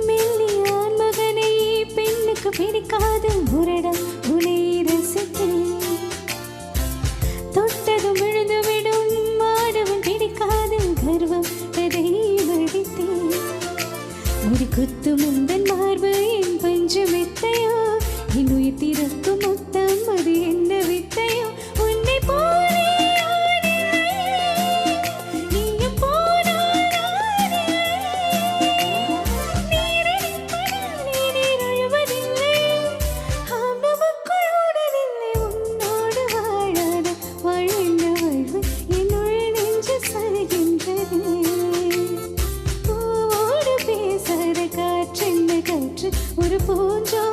மெல்லியான் மகனை பெண்ணுக்கு பிடிக்காது முரடம் உனை ரசித்தேன். தொட்டதும் விழுந்துவிடும் மாடவன் பிடிக்காது கர்வம் அதை வடித்தேன். முடி குத்து முந்தன் மார்பு என் பஞ்சு மெத்தையோ, என் உயிர் திறக்கும் மொத்தம் அது என்ன வித்தையோ. உன்னை போலே நீயும் போனால் நீர் அழுவதில்லை, நமக்குள் ஓடவில்லை. உன்னோடு வாழாத வாழ்ந்த வாழ்வு என்னுள் நெஞ்சு சாகின்றது. பூவோடு பேசாத காற்றென்ன காற்று ஒரு பூஞ்சோ